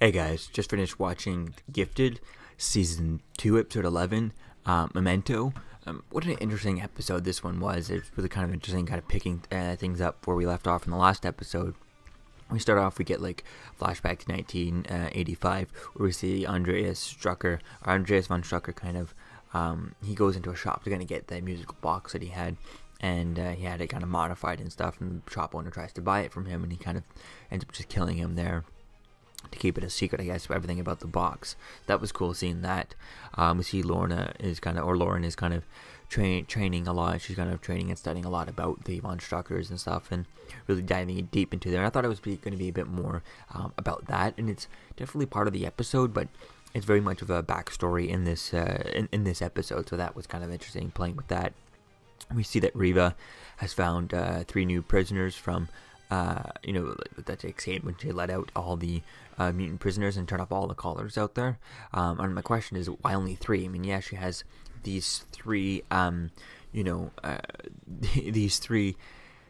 Hey guys, just finished watching Gifted, Season 2, Episode 11, meMento. What an interesting episode this one was. It's really kind of interesting, kind of picking things up where we left off in the last episode. We start off, we get like flashback to 1985, where we see Andreas von Strucker kind of, he goes into a shop to kind of get the musical box that he had. And he had it kind of modified and stuff, and the shop owner tries to buy it from him, and he kind of ends up just killing him there to keep it a secret, I guess, everything about the box. That was cool seeing that. We see Lauren is kind of training a lot. She's kind of training and studying a lot about the von Struckers and stuff, and really diving deep into there. And I thought it was going to be a bit more about that, and it's definitely part of the episode, but it's very much of a backstory in this in this episode. So that was kind of interesting playing with that. We see that Riva has found 3 new prisoners from that they escaped when she let out all the mutant prisoners and turned up all the collars out there. And my question is, why only 3? I mean, yeah, she has these 3,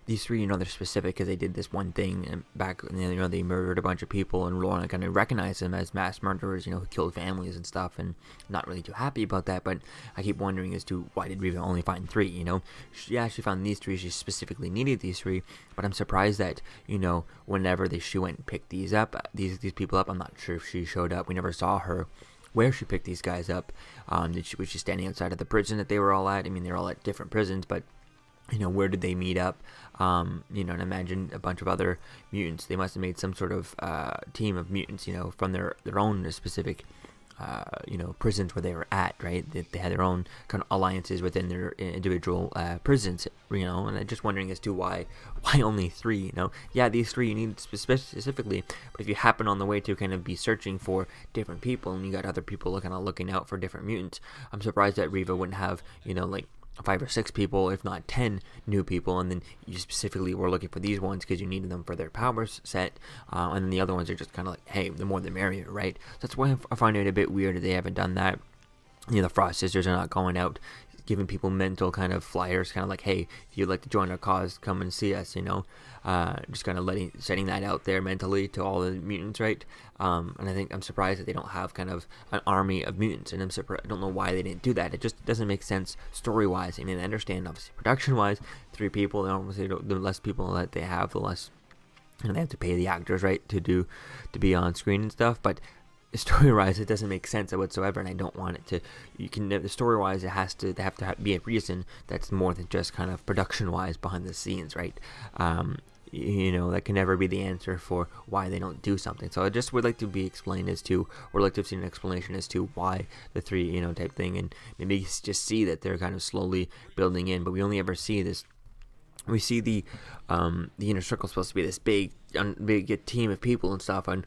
these three, they're specific because they did this one thing and back, they murdered a bunch of people, and Lorna kind of recognized them as mass murderers, who killed families and stuff, and not really too happy about that. But I keep wondering as to why did Riva only find 3, she found these 3, she specifically needed these 3, but I'm surprised that, whenever she went and picked these people up, I'm not sure if she showed up, we never saw her where she picked these guys up. Was she standing outside of the prison that they were all at? I mean, they're all at different prisons, but where did they meet up? And imagine a bunch of other mutants. They must have made some sort of team of mutants, from their own specific, prisons where they were at, right? They had their own kind of alliances within their individual prisons, and I'm just wondering as to why only 3, Yeah, these 3 you need specifically, but if you happen on the way to kind of be searching for different people, and you got other people kind of looking out for different mutants, I'm surprised that Riva wouldn't have, 5 or 6 people, if not 10 new people, and then you specifically were looking for these ones because you needed them for their powers set, and then the other ones are just kind of like, hey, the more the merrier, right? So that's why I find it a bit weird that they haven't done that. The Frost Sisters are not going out giving people mental kind of flyers, kind of like, hey, if you'd like to join our cause, come and see us, just kind of setting that out there mentally to all the mutants, right? And I think I'm surprised that they don't have kind of an army of mutants, and I don't know why they didn't do that. It just doesn't make sense story-wise. I mean, I understand, obviously, production-wise, 3 people, obviously, the less people that they have, the less, they have to pay the actors, right, to be on screen and stuff, but story-wise, it doesn't make sense whatsoever, and I don't want it to. Story-wise, they have to be a reason that's more than just kind of production-wise behind the scenes, right? That can never be the answer for why they don't do something. So I just would like to be explained would like to have seen an explanation as to why the 3, type thing, and maybe just see that they're kind of slowly building in, but we only ever see this. We see the inner circle supposed to be this big team of people and stuff, and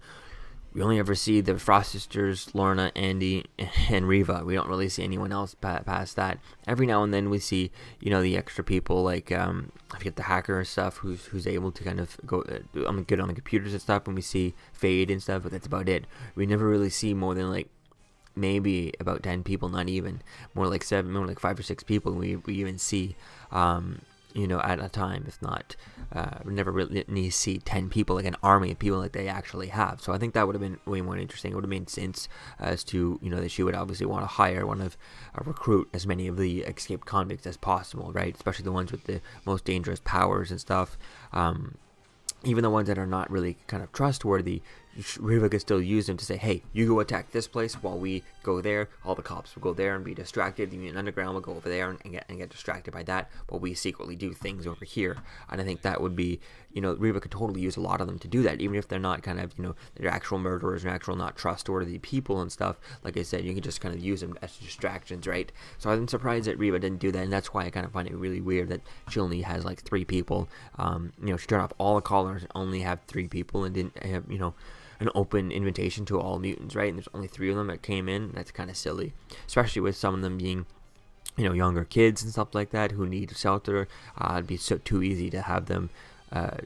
we only ever see the Frost Sisters, Lorna, Andy, and Riva. We don't really see anyone else past that. Every now and then we see, the extra people, like, I forget the hacker and stuff, who's able to kind of go good on the computers and stuff, and we see Fade and stuff, but that's about it. We never really see more than, like, maybe about 10 people, not even. More like 5 or 6 people we even see, at a time, if not, we never really need to see 10 people, like an army of people like they actually have. So I think that would have been way more interesting. It would have made sense as to, that she would obviously want to recruit as many of the escaped convicts as possible, right? Especially the ones with the most dangerous powers and stuff. Even the ones that are not really kind of trustworthy, Riva could still use them to say, hey, you go attack this place while we go there. All the cops will go there and be distracted. The mutant underground will go over there and get distracted by that, while we secretly do things over here. And I think that would be, Riva could totally use a lot of them to do that, even if they're not kind of, they're actual murderers and actual not trustworthy people and stuff. Like I said, you can just kind of use them as distractions, right? So I'm surprised that Riva didn't do that, and that's why I kind of find it really weird that she only has like 3 people. She turned off all the callers and only have 3 people, and didn't have, an open invitation to all mutants, right? And there's only 3 of them that came in. That's kind of silly, especially with some of them being, younger kids and stuff like that who need shelter. It'd be too easy to have them,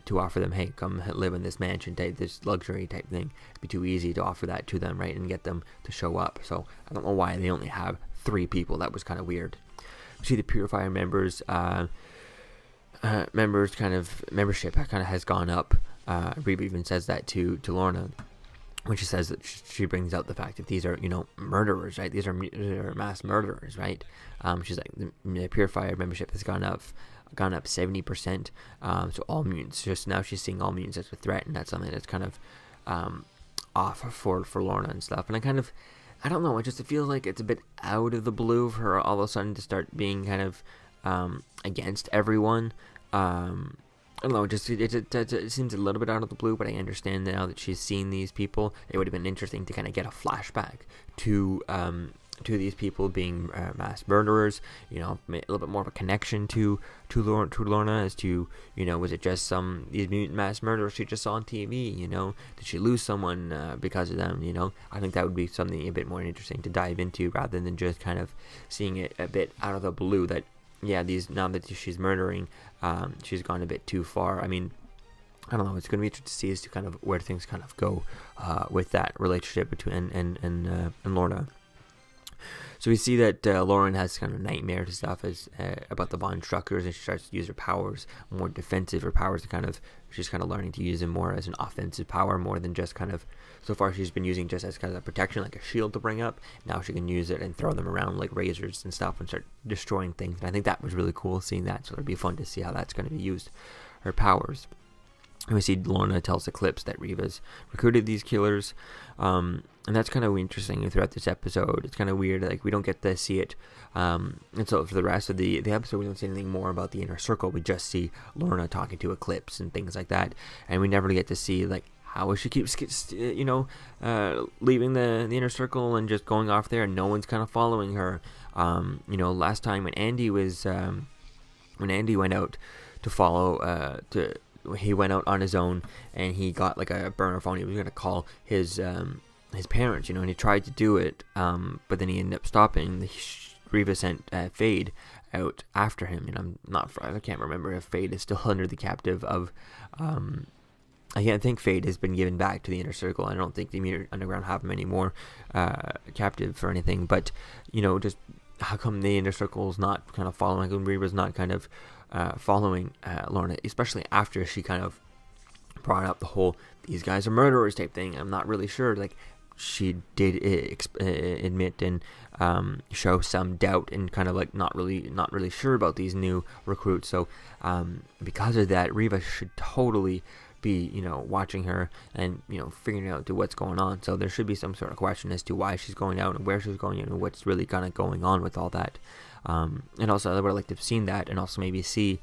to offer them, hey, come live in this mansion type, this luxury type thing. It'd be too easy to offer that to them, right, and get them to show up. So I don't know why they only have 3 people. That was kind of weird. We see the Purifier members, membership kind of has gone up. Reba even says that to Lorna. when she says that she brings out the fact that these are, murderers, right? These are mass murderers, right? She's like, the Purifier membership has gone up 70%. So all mutants, just now she's seeing all mutants as a threat, and that's something that's kind of off for Lorna and stuff. And I don't know, it feels like it's a bit out of the blue for her all of a sudden to start being kind of against everyone. I don't know, it seems a little bit out of the blue, but I understand now that she's seen these people. It would have been interesting to kind of get a flashback to these people being mass murderers, a little bit more of a connection to Lorna as to, was it just these mutant mass murderers she just saw on TV, did she lose someone because of them, I think that would be something a bit more interesting to dive into rather than just kind of seeing it a bit out of the blue that, yeah, now that she's murdering, she's gone a bit too far. I mean, I don't know. It's going to be interesting to see as to kind of where things kind of go with that relationship between and Lorna. So we see that Lauren has kind of nightmares and stuff about the Von Struckers, and she starts to use her powers more defensive. Her powers she's kind of learning to use them more as an offensive power, more than just kind of, so far she's been using just as kind of a protection, like a shield to bring up. Now she can use it and throw them around like razors and stuff and start destroying things. And I think that was really cool seeing that. So it'll be fun to see how that's going to be used, her powers. And we see Lorna tells Eclipse that Reva's recruited these killers. And that's kind of interesting throughout this episode. It's kind of weird, like we don't get to see it. And so for the rest of the episode, we don't see anything more about the Inner Circle. We just see Lorna talking to Eclipse and things like that. And we never get to see like how she keeps leaving the Inner Circle and just going off there, and no one's kind of following her. Last time when Andy went out to follow he went out on his own, and he got like a burner phone. He was going to call his parents, and he tried to do it, but then he ended up stopping. Reva sent Fade out after him, and I can't remember if Fade is still under the captive of, I can't think Fade has been given back to the Inner Circle. I don't think the Mutant Underground have him anymore captive or anything, but, just how come the Inner Circle's not kind of following, and Reva's not kind of following Lorna, especially after she kind of brought up the whole these guys are murderers type thing. I'm not really sure, like she did admit and show some doubt and kind of like not really sure about these new recruits. So because of that, Reva should totally be watching her and figuring out what's going on. So there should be some sort of question as to why she's going out and where she's going and what's really kind of going on with all that. And also I would like to have seen that, and also maybe see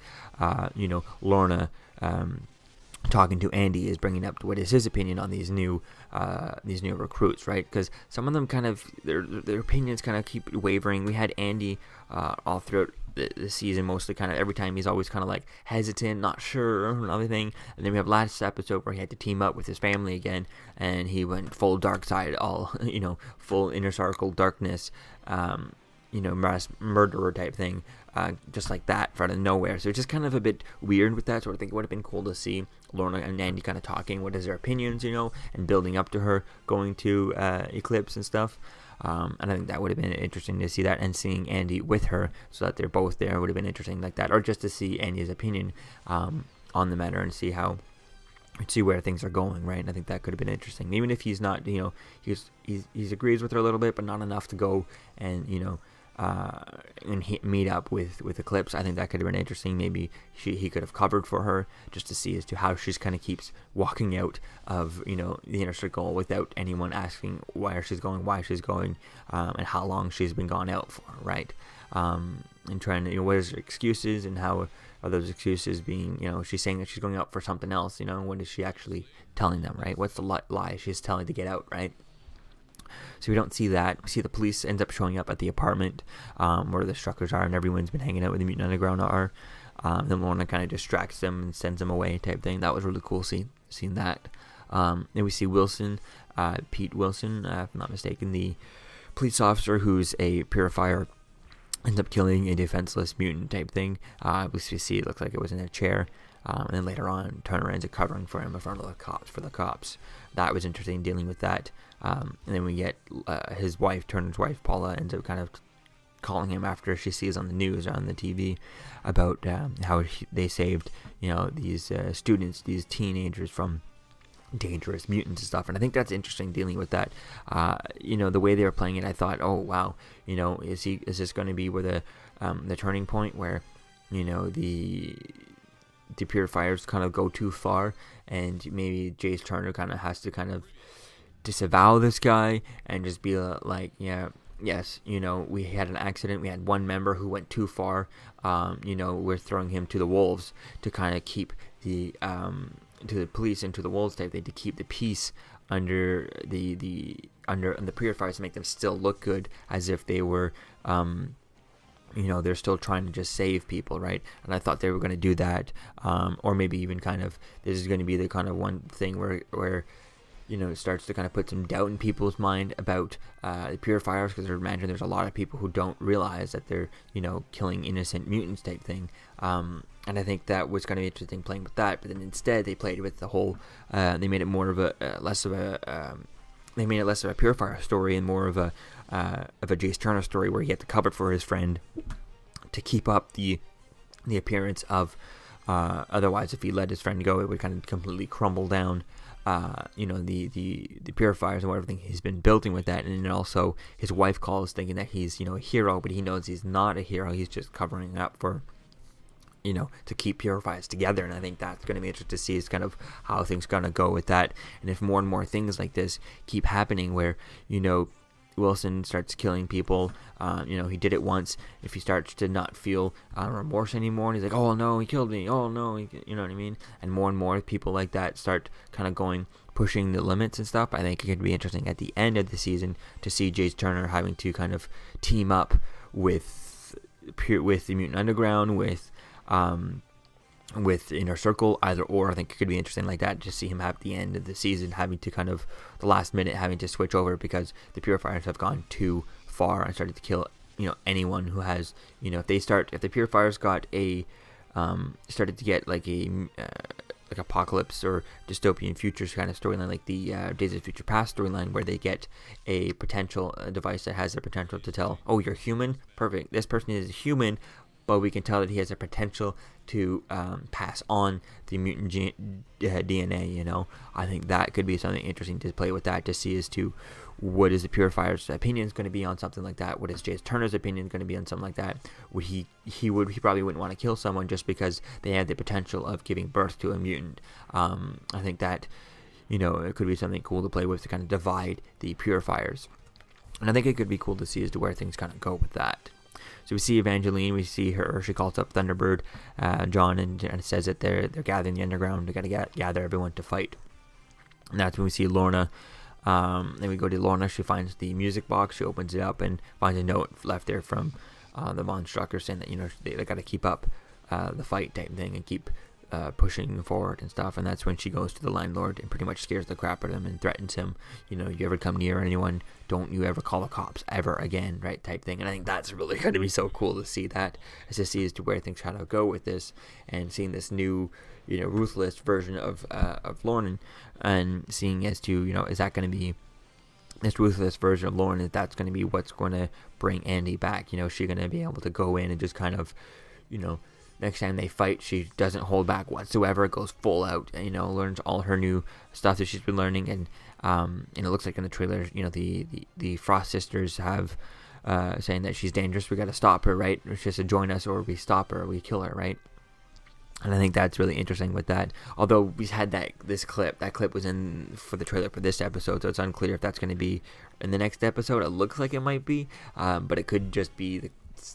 Lorna talking to Andy is bringing up what is his opinion on these new recruits, right? Because some of them kind of their opinions kind of keep wavering. We had Andy all throughout the season, mostly kind of every time he's always kind of like hesitant, not sure and everything. And then we have last episode where he had to team up with his family again, and he went full dark side, all full Inner Circle darkness, mass murderer type thing, just like that out of nowhere. So it's just kind of a bit weird with that. So I think it would have been cool to see Lorna and Andy kind of talking, what is their opinions, and building up to her going to Eclipse and stuff. And I think that would have been interesting to see that, and seeing Andy with her so that they're both there would have been interesting like that, or just to see Andy's opinion on the matter and see where things are going, right? And I think that could have been interesting, even if he's not, he agrees with her a little bit, but not enough to go and meet up with Eclipse. I think that could have been interesting. Maybe he could have covered for her just to see as to how she's kind of keeps walking out of the Inner Circle without anyone asking why she's going, and how long she's been gone out for, right? And trying to what is her excuses, and how are those excuses being, she's saying that she's going out for something else, what is she actually telling them, right? What's the lie she's telling to get out, right? So we don't see that. We see the police ends up showing up at the apartment where the Struckers are, and everyone's been hanging out with the Mutant Underground are. Then Lorna kind of distracts them and sends them away type thing. That was really cool seeing that. Then we see Wilson, Pete Wilson, if I'm not mistaken, the police officer who's a purifier, ends up killing a defenseless mutant type thing. We see it looks like it was in a chair. And then later on, Turner ends up covering for him in front of the cops. That was interesting, dealing with that. And then we get his wife, Turner's wife, Paula, ends up kind of calling him after she sees on the news, on the TV, about how they saved, these students, these teenagers from dangerous mutants and stuff. And I think that's interesting dealing with that. The way they were playing it, I thought, oh wow, is this going to be where the turning point where the purifiers kind of go too far, and maybe Jace Turner kind of has to kind of disavow this guy and just be like, yeah, yes, we had an accident, we had one member who went too far, we're throwing him to the wolves to kind of keep the to the police and to the wolves type thing, to keep the peace under the purifiers, to make them still look good as if they were they're still trying to just save people, right? And I thought they were going to do that, or maybe even kind of, this is going to be the kind of one thing where it starts to kind of put some doubt in people's mind about the purifiers, because I imagine there's a lot of people who don't realize that they're killing innocent mutants type thing. And I think that was going to be interesting playing with that, but then instead they played with the whole, they made it more of less of a purifier story and more of a Jace Turner story, where he had to cover for his friend to keep up the appearance of, otherwise if he let his friend go, it would kind of completely crumble down, the purifiers and everything he's been building with that. And then also his wife calls thinking that he's a hero, but he knows he's not a hero, he's just covering up for to keep purifiers together. And I think that's going to be interesting to see is kind of how things going to go with that. And if more and more things like this keep happening where Wilson starts killing people, he did it once, if he starts to not feel remorse anymore, and he's like, oh no, he killed me, oh no, you know what I mean, and more people like that start kind of pushing the limits and stuff, I think it could be interesting at the end of the season to see Jace Turner having to kind of team up with the Mutant Underground, with Inner Circle, either or. I think it could be interesting like that, just see him at the end of the season having to kind of the last minute having to switch over because the purifiers have gone too far and started to kill anyone who has if the purifiers got started to get like apocalypse or dystopian futures kind of storyline, like the Days of Future Past storyline, where they get a potential device that has the potential to tell, oh, you're human, perfect, this person is human, but we can tell that he has a potential to pass on the mutant DNA, I think that could be something interesting to play with that, to see as to what is the Purifier's opinion is going to be on something like that. What is Jace Turner's opinion going to be on something like that? Would he probably wouldn't want to kill someone just because they had the potential of giving birth to a mutant. I think that, it could be something cool to play with to kind of divide the Purifiers. And I think it could be cool to see as to where things kind of go with that. So we see Evangeline, we see her, she calls up Thunderbird, John, and says that they're gathering the underground, they got to gather everyone to fight. And that's when we see Lorna. Then we go to Lorna, she finds the music box, she opens it up and finds a note left there from the Monstrucker saying that, they got to keep up the fight type thing and keep pushing forward and stuff. And that's when she goes to the landlord and pretty much scares the crap out of him and threatens him, you ever come near anyone, don't you ever call the cops ever again, right, type thing. And I think that's really going to be so cool to see that, as to see as to where things try to go with this, and seeing this new ruthless version of Lorna, and seeing as to is that going to be this ruthless version of Lorna, that's going to be what's going to bring Andy back. Is she going to be able to go in and just kind of next time they fight, she doesn't hold back whatsoever, goes full out, learns all her new stuff that she's been learning. And it looks like in the trailer, the Frost sisters have saying that she's dangerous, we got to stop her, right? She has to join us, or we stop her, or we kill her, right? And I think that's really interesting with that. Although we had that clip was in for the trailer for this episode, so it's unclear if that's going to be in the next episode. It looks like it might be, but it could just be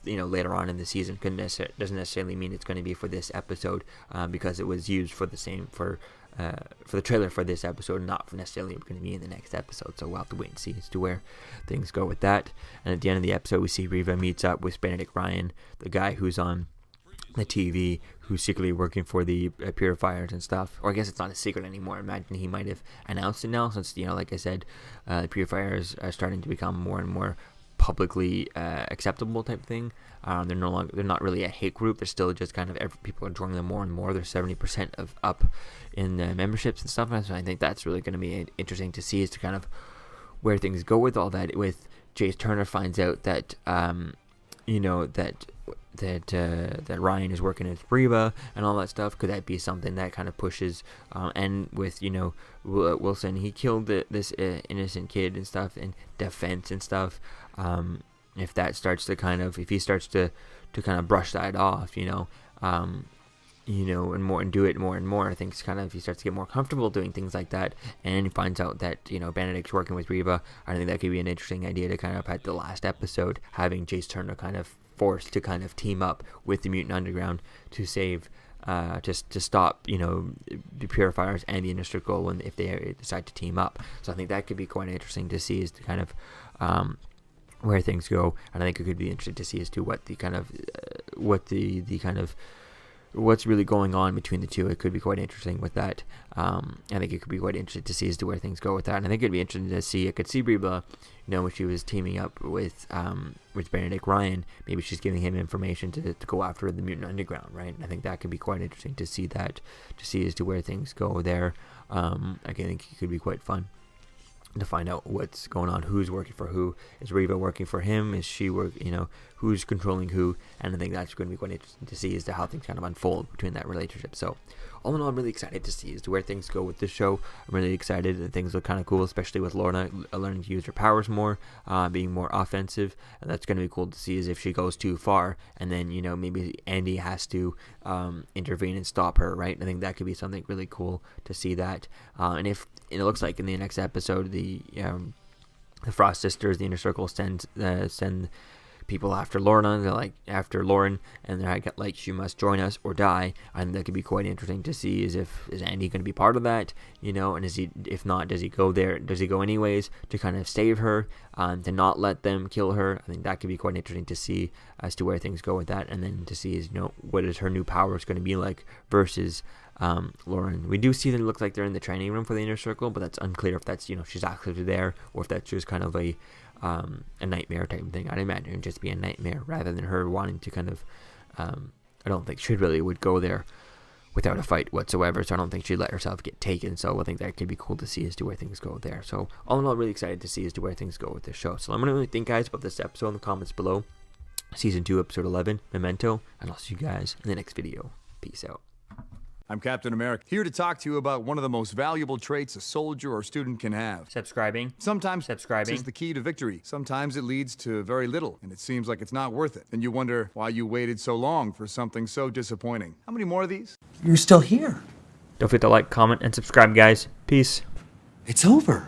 later on in the season. Doesn't necessarily mean it's going to be for this episode, because it was used for the trailer for this episode, not necessarily going to be in the next episode. So we'll have to wait and see as to where things go with that. And at the end of the episode, we see Reva meets up with Benedict Ryan, the guy who's on the TV, who's secretly working for the purifiers and stuff. Or I guess it's not a secret anymore. I imagine he might have announced it now, since like I said, the purifiers are starting to become more and more publicly acceptable type thing. They're not really a hate group. They're still just kind of people are joining them more and more. They're 70% up in memberships and stuff. And so I think that's really going to be interesting to see as to kind of where things go with all that. With Jace Turner finds out that that that Ryan is working with Reba and all that stuff. Could that be something that kind of pushes? And with Wilson, he killed this innocent kid and stuff in defense and stuff. If that starts to if he starts to kind of brush that off, and do it more and more. I think it's he starts to get more comfortable doing things like that, and he finds out that Benedict's working with Reba. I think that could be an interesting idea to at the last episode having Jace Turner forced to team up with the Mutant Underground to save, to stop the Purifiers and the Inner Circle if they decide to team up. So I think that could be quite interesting to see as to where things go, and I think it could be interesting to see as to what what's really going on between the two. It could be quite interesting with that. I think it could be quite interesting to see as to where things go with that. And I think it'd be interesting to see. I could see Reba, when she was teaming up with Benedict Ryan, maybe she's giving him information to go after the Mutant Underground, right? And I think that could be quite interesting to see as to where things go there. I think it could be quite fun to find out what's going on, who's working for who. Is Reva working for him? Is she who's controlling who? And I think that's going to be quite interesting to see as to how things unfold between that relationship. So all in all, I'm really excited to see as to where things go with this show. I'm really excited, and things look kind of cool, especially with Lorna learning to use her powers more, being more offensive. And that's going to be cool to see as if she goes too far, and then maybe Andy has to intervene and stop her, right? I think that could be something really cool to see that. And it looks like in the next episode, the Frost Sisters, the Inner Circle, send people after Lorna. They're after Lauren, and they're she must join us or die. And that could be quite interesting to see is Andy going to be part of that, and if not, does he go there? Does he go anyways to save her, to not let them kill her? I think that could be quite interesting to see as to where things go with that, and then to see what is her new powers going to be like versus Lauren. We do see that it looks like they're in the training room for the Inner Circle, but that's unclear if that's she's actually there or if that's just a nightmare type of thing. I'd imagine it would just be a nightmare rather than her wanting to I don't think she really would go there without a fight whatsoever, so I don't think she'd let herself get taken. So I think that could be cool to see as to where things go there. So all in all, really excited to see as to where things go with this show. So let me know what you think, guys, about this episode in the comments below. Season 2, Episode 11, meMento, and I'll see you guys in the next video. Peace out. I'm Captain America, here to talk to you about one of the most valuable traits a soldier or student can have. Subscribing. Sometimes subscribing is the key to victory. Sometimes it leads to very little, and it seems like it's not worth it. And you wonder why you waited so long for something so disappointing. How many more of these? You're still here. Don't forget to like, comment, and subscribe, guys. Peace. It's over.